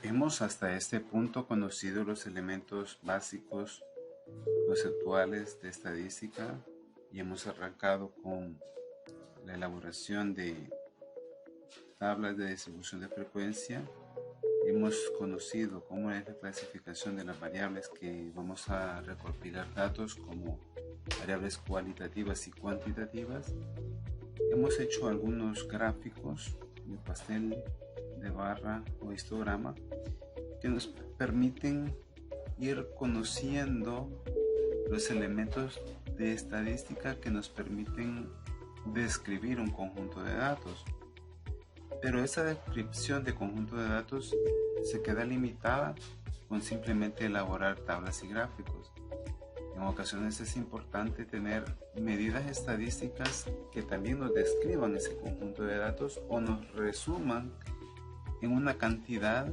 Hemos hasta este punto conocido los elementos básicos conceptuales de estadística y hemos arrancado con la elaboración de tablas de distribución de frecuencia. Hemos conocido cómo es la clasificación de las variables que vamos a recopilar datos como variables cualitativas y cuantitativas. Hemos hecho algunos gráficos de pastel, de barra o histograma que nos permiten ir conociendo los elementos de estadística que nos permiten describir un conjunto de datos. Pero esa descripción de conjunto de datos se queda limitada con simplemente elaborar tablas y gráficos. En ocasiones es importante tener medidas estadísticas que también nos describan ese conjunto de datos o nos resuman en una cantidad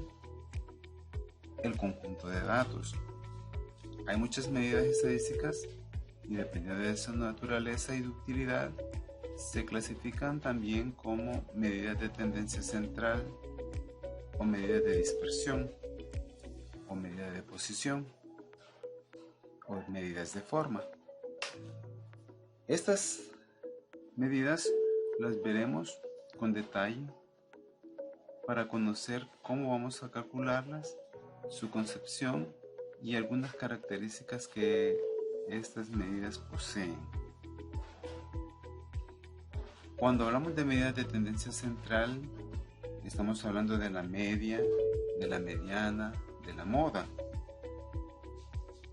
el conjunto de datos. Hay muchas medidas estadísticas y dependiendo de su naturaleza y de utilidad, se clasifican también como medidas de tendencia central o medidas de dispersión o medidas de posición o medidas de forma. Estas medidas las veremos con detalle para conocer cómo vamos a calcularlas, su concepción y algunas características que estas medidas poseen. Cuando hablamos de medidas de tendencia central, estamos hablando de la media, de la mediana, de la moda,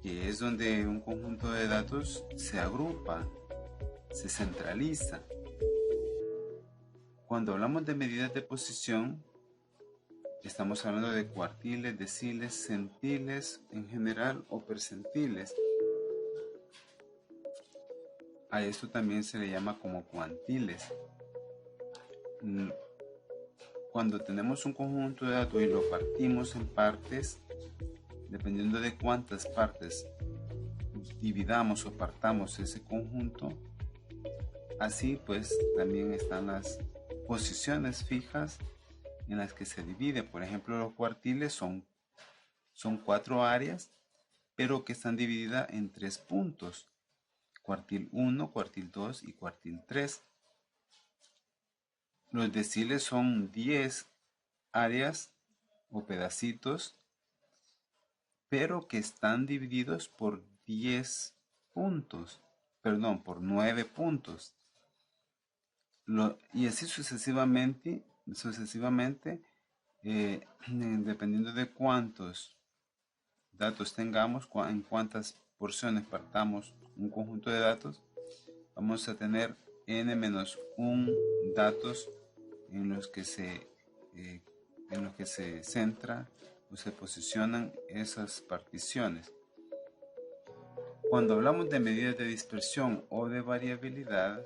que es donde un conjunto de datos se agrupa, se centraliza. Cuando hablamos de medidas de posición, estamos hablando de cuartiles, deciles, centiles en general o percentiles. A esto también se le llama como cuantiles. Cuando tenemos un conjunto de datos y lo partimos en partes, dependiendo de cuántas partes dividamos o partamos ese conjunto, así pues también están las posiciones fijas en las que se divide. Por ejemplo, los cuartiles son 4 áreas, pero que están divididas en 3 puntos. Cuartil 1, cuartil 2 y cuartil 3. Los deciles son 10 áreas o pedacitos, pero que están divididos por 10 puntos, por 9 puntos. Y así sucesivamente, dependiendo de cuántos datos tengamos, en cuántas porciones partamos un conjunto de datos, vamos a tener n-1 datos en los que se centra o se posicionan esas particiones. Cuando hablamos de medidas de dispersión o de variabilidad,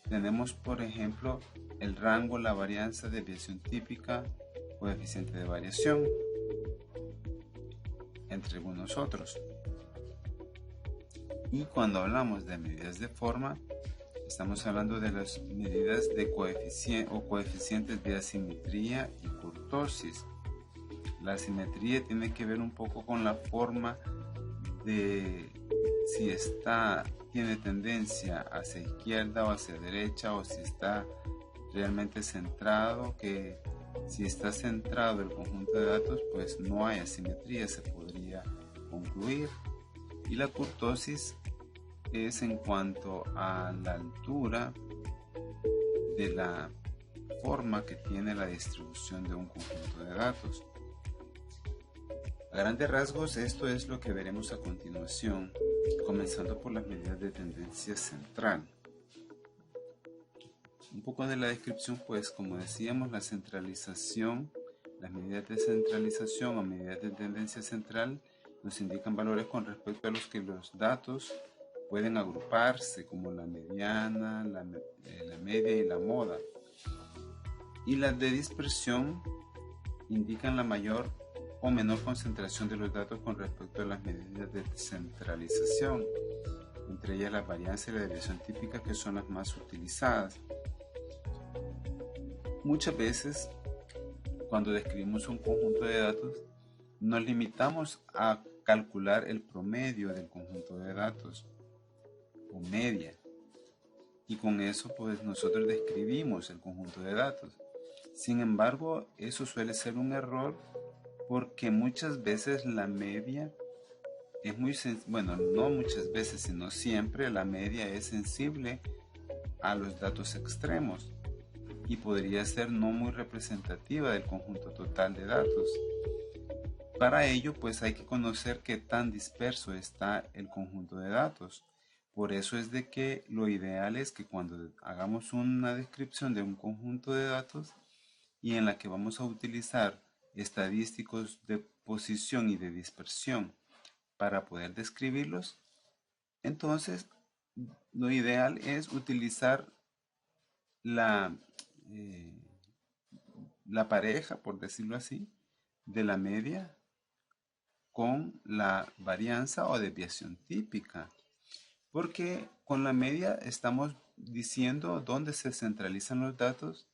tenemos por ejemplo el rango, la varianza, desviación típica, coeficiente de variación, entre algunos otros. Y cuando hablamos de medidas de forma, estamos hablando de las medidas de coeficientes de asimetría y kurtosis. La asimetría tiene que ver un poco con la forma de si tiene tendencia hacia izquierda o hacia derecha, o si está realmente centrado, que si está centrado el conjunto de datos, pues no hay asimetría, se podría concluir. Y la kurtosis es en cuanto a la altura de la forma que tiene la distribución de un conjunto de datos. A grandes rasgos, esto es lo que veremos a continuación, comenzando por las medidas de tendencia central. Un poco de la descripción, pues como decíamos, la centralización, las medidas de centralización o medidas de tendencia central nos indican valores con respecto a los que los datos pueden agruparse, como la mediana, la media y la moda. Y las de dispersión indican la mayor o menor concentración de los datos con respecto a las medidas de centralización, entre ellas la varianza y la desviación típica, que son las más utilizadas. Muchas veces cuando describimos un conjunto de datos, nos limitamos a calcular el promedio del conjunto de datos o media. Y con eso pues nosotros describimos el conjunto de datos. Sin embargo, eso suele ser un error porque muchas veces la media es bueno, no muchas veces, sino siempre la media es sensible a los datos extremos y podría ser no muy representativa del conjunto total de datos. Para ello, pues hay que conocer qué tan disperso está el conjunto de datos. Por eso es de que lo ideal es que cuando hagamos una descripción de un conjunto de datos y en la que vamos a utilizar estadísticos de posición y de dispersión para poder describirlos, entonces lo ideal es utilizar la, la pareja, por decirlo así, de la media con la varianza o desviación típica. Porque con la media estamos diciendo dónde se centralizan los datos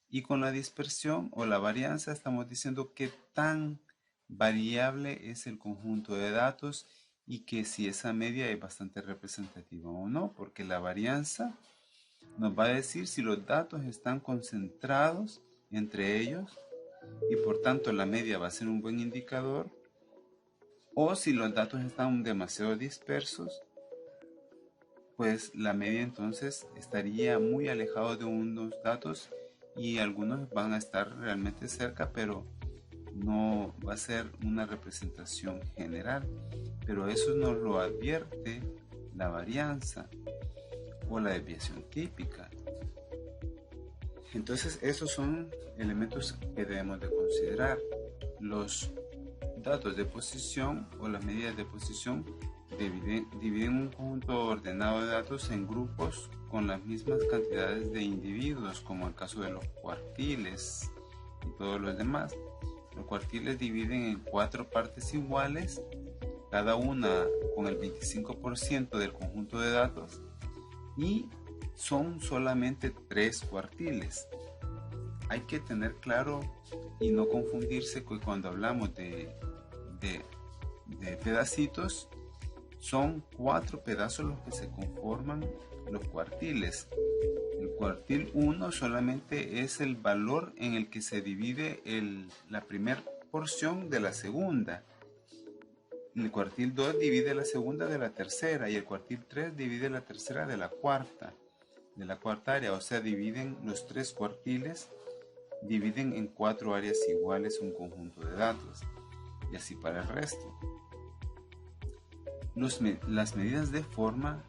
y con la dispersión o la varianza estamos diciendo qué tan variable es el conjunto de datos y que si esa media es bastante representativa o no, porque la varianza nos va a decir si los datos están concentrados entre ellos y por tanto la media va a ser un buen indicador, o si los datos están demasiado dispersos, pues la media entonces estaría muy alejado de unos datos y algunos van a estar realmente cerca, pero no va a ser una representación general. Pero eso nos lo advierte la varianza o la desviación típica. Entonces esos son elementos que debemos de considerar. Los datos de posición o las medidas de posición dividen un conjunto ordenado de datos en grupos con las mismas cantidades de individuos, como el caso de los cuartiles y todos los demás. Los cuartiles dividen en 4 partes iguales, cada una con el 25% del conjunto de datos, y son solamente 3 cuartiles. Hay que tener claro y no confundirse que cuando hablamos de pedacitos, son 4 pedazos los que se conforman los cuartiles. El cuartil 1 solamente es el valor en el que se divide la primera porción de la segunda. El cuartil 2 divide la segunda de la tercera y el cuartil 3 divide la tercera de la cuarta área. O sea, dividen los 3 cuartiles, dividen en 4 áreas iguales un conjunto de datos y así para el resto. Las medidas de forma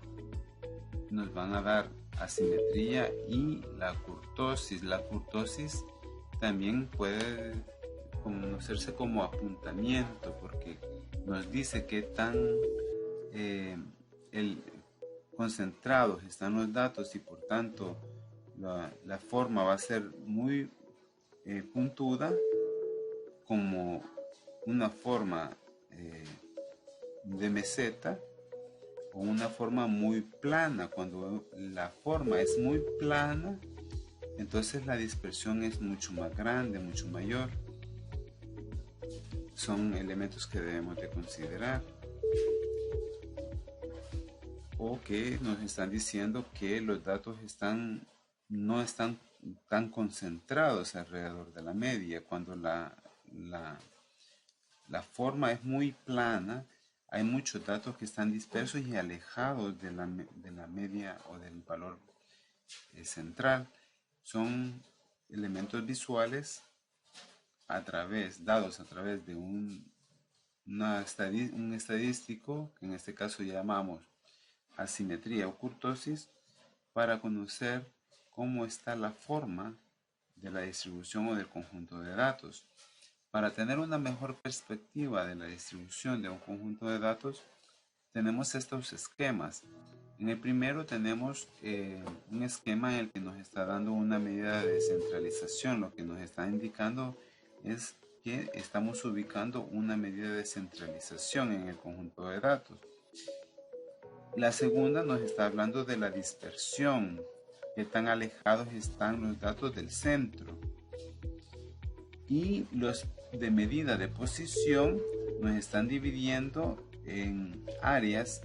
nos van a dar asimetría y la kurtosis. La kurtosis también puede conocerse como apuntamiento porque nos dice qué tan concentrados están los datos y por tanto la forma va a ser muy puntuda, como una forma de meseta o una forma muy plana. Cuando la forma es muy plana, entonces la dispersión es mucho más grande, mucho mayor. Son elementos que debemos de considerar. O que nos están diciendo que los datos no están tan concentrados alrededor de la media. Cuando la forma es muy plana, hay muchos datos que están dispersos y alejados de la media o del valor central. Son elementos visuales dados a través de un estadístico, que en este caso llamamos asimetría o kurtosis, para conocer cómo está la forma de la distribución o del conjunto de datos. Para tener una mejor perspectiva de la distribución de un conjunto de datos, tenemos estos esquemas. En el primero tenemos un esquema en el que nos está dando una medida de descentralización. Lo que nos está indicando es que estamos ubicando una medida de centralización en el conjunto de datos. La segunda nos está hablando de la dispersión, qué tan alejados están los datos del centro. Y los de medida de posición nos están dividiendo en áreas,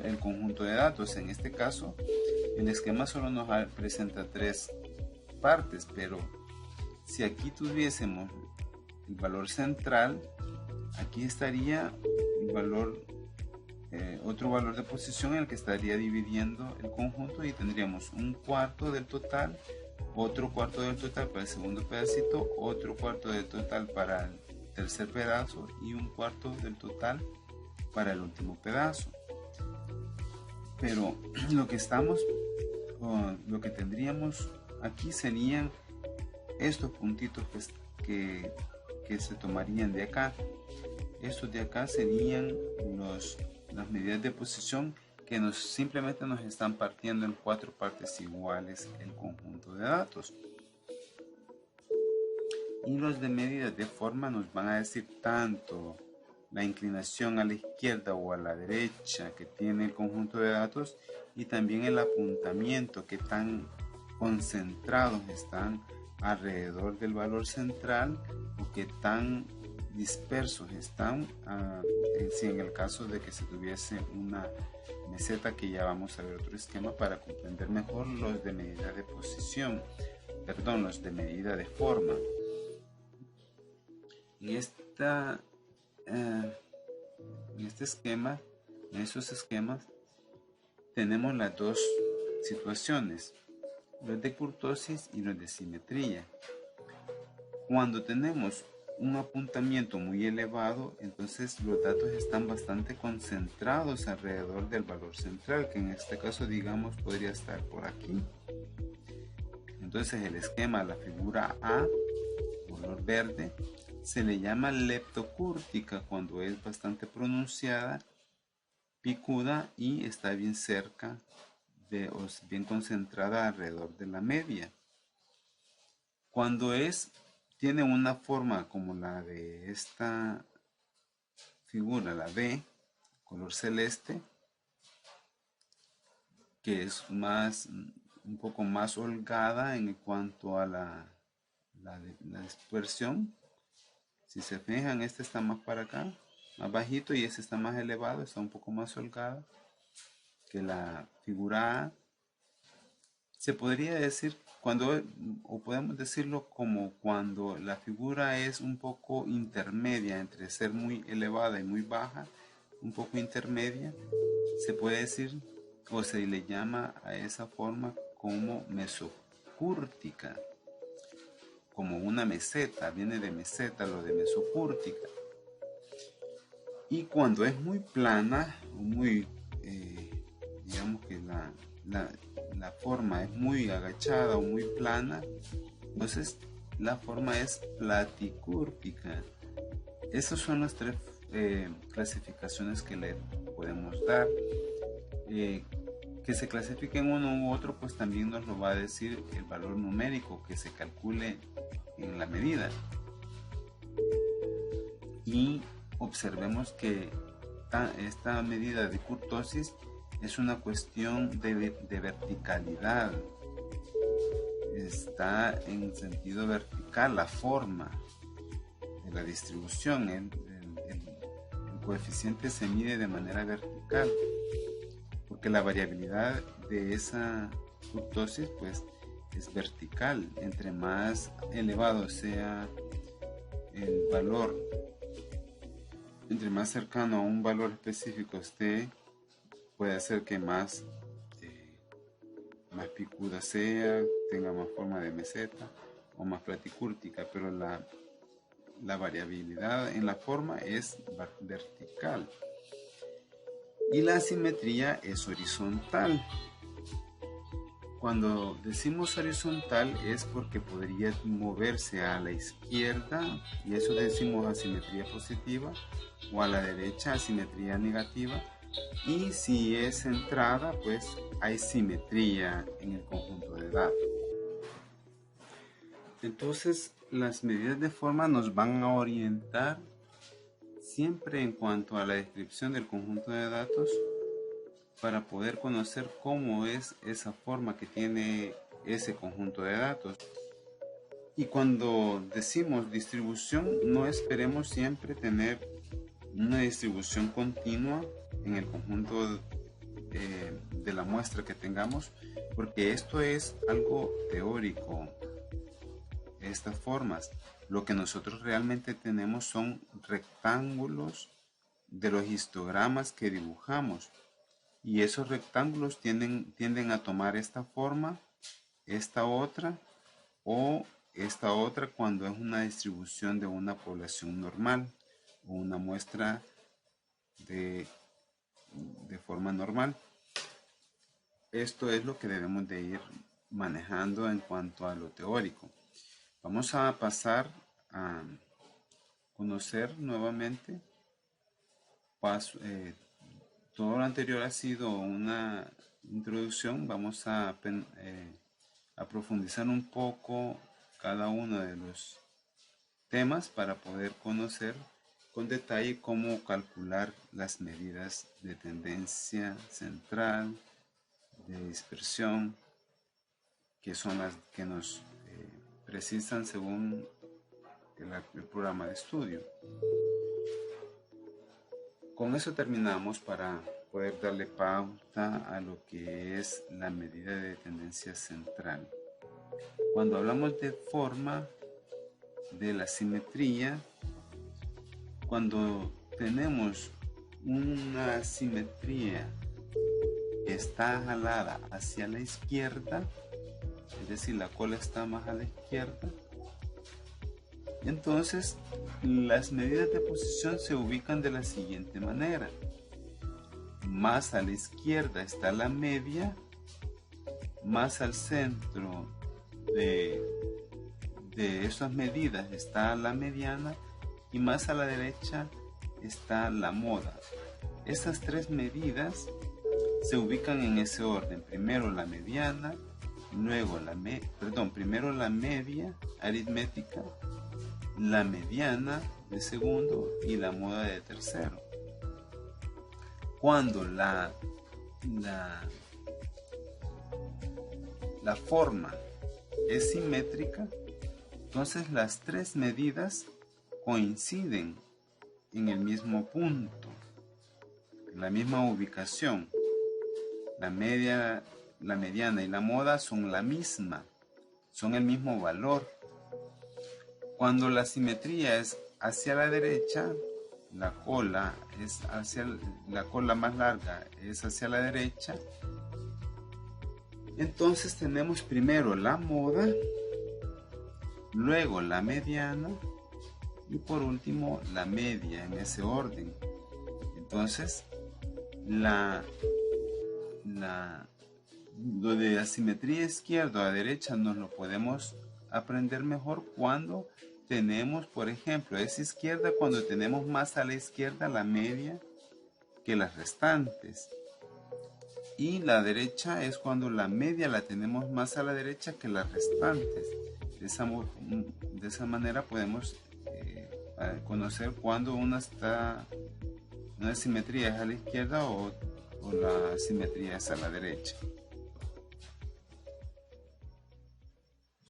el conjunto de datos. En este caso, el esquema solo nos presenta 3 partes, pero si aquí tuviésemos el valor central, aquí estaría el valor, otro valor de posición en el que estaría dividiendo el conjunto, y tendríamos un cuarto del total, otro cuarto del total para el segundo pedacito, otro cuarto del total para el tercer pedazo y un cuarto del total para el último pedazo. Pero lo que tendríamos aquí serían estos puntitos que se tomarían de acá. Estos de acá serían las medidas de posición que simplemente nos están partiendo en 4 partes iguales el conjunto de datos. Y los de medidas de forma nos van a decir tanto la inclinación a la izquierda o a la derecha que tiene el conjunto de datos, y también el apuntamiento, que tan concentrados están alrededor del valor central o que tan dispersos están, si en el caso de que se tuviese una meseta, que ya vamos a ver otro esquema para comprender mejor los de medida de posición, los de medida de forma. En este esquema, en estos esquemas, tenemos las dos situaciones, los de kurtosis y los de simetría. Cuando tenemos un apuntamiento muy elevado, entonces los datos están bastante concentrados alrededor del valor central, que en este caso, digamos, podría estar por aquí. Entonces el esquema, la figura A, color verde, se le llama leptocúrtica cuando es bastante pronunciada, picuda y está bien cerca o bien concentrada alrededor de la media. Cuando tiene una forma como la de esta figura, la B, color celeste, que es un poco más holgada en cuanto a la dispersión. Si se fijan, este está más para acá, más bajito, y este está más elevado, está un poco más holgada que la figura A. Se podría decir o podemos decirlo como cuando la figura es un poco intermedia entre ser muy elevada y muy baja, un poco intermedia, se puede decir, o se le llama a esa forma como mesocúrtica, como una meseta, viene de meseta lo de mesocúrtica. Y cuando es muy plana, o muy, digamos que la forma es muy agachada o muy plana, entonces la forma es platicúrtica. Esas son las 3 clasificaciones que le podemos dar. Que se clasifique en uno u otro, pues también nos lo va a decir el valor numérico que se calcule en la medida. Y observemos que esta medida de kurtosis es una cuestión de verticalidad. Está en sentido vertical la forma de la distribución. El coeficiente se mide de manera vertical, porque la variabilidad de esa kurtosis pues es vertical. Entre más elevado sea el valor, entre más cercano a un valor específico esté, puede ser que más picuda sea, tenga más forma de meseta o más platicúrtica, pero la variabilidad en la forma es vertical. Y la asimetría es horizontal. Cuando decimos horizontal es porque podría moverse a la izquierda, y eso decimos asimetría positiva, o a la derecha asimetría negativa. Y si es centrada, pues hay simetría en el conjunto de datos. Entonces, las medidas de forma nos van a orientar siempre en cuanto a la descripción del conjunto de datos, para poder conocer cómo es esa forma que tiene ese conjunto de datos. Y cuando decimos distribución, no esperemos siempre tener una distribución continua en el conjunto de la muestra que tengamos, porque esto es algo teórico, estas formas. Lo que nosotros realmente tenemos son rectángulos de los histogramas que dibujamos, y esos rectángulos tienden a tomar esta forma, esta otra o esta otra cuando es una distribución de una población normal o una muestra de forma normal. Esto es lo que debemos de ir manejando en cuanto a lo teórico. Vamos a pasar a conocer nuevamente. Todo lo anterior ha sido una introducción. Vamos a profundizar un poco cada uno de los temas para poder conocer con detalle cómo calcular las medidas de tendencia central, de dispersión, que son las que nos precisan según el programa de estudio. Con eso terminamos para poder darle pauta a lo que es la medida de tendencia central. Cuando hablamos de forma de la simetría, cuando tenemos una simetría que está jalada hacia la izquierda, es decir, la cola está más a la izquierda, entonces las medidas de posición se ubican de la siguiente manera. Más a la izquierda está la media, más al centro de esas medidas está la mediana y más a la derecha está la moda. Estas tres medidas se ubican en ese orden: primero la mediana, luego primero la media aritmética, la mediana de segundo y la moda de tercero. Cuando la forma es simétrica, entonces las tres medidas coinciden en el mismo punto, en la misma ubicación. La mediana y la moda son la misma, son el mismo valor. Cuando la simetría es hacia la derecha, la cola más larga es hacia la derecha, entonces tenemos primero la moda, luego la mediana y por último la media, en ese orden. Entonces lo de la simetría izquierda a derecha nos lo podemos aprender mejor cuando tenemos, por ejemplo, esa izquierda, cuando tenemos más a la izquierda la media que las restantes, y la derecha es cuando la media la tenemos más a la derecha que las restantes. De esa manera podemos conocer cuando una simetría es a la izquierda o la simetría es a la derecha.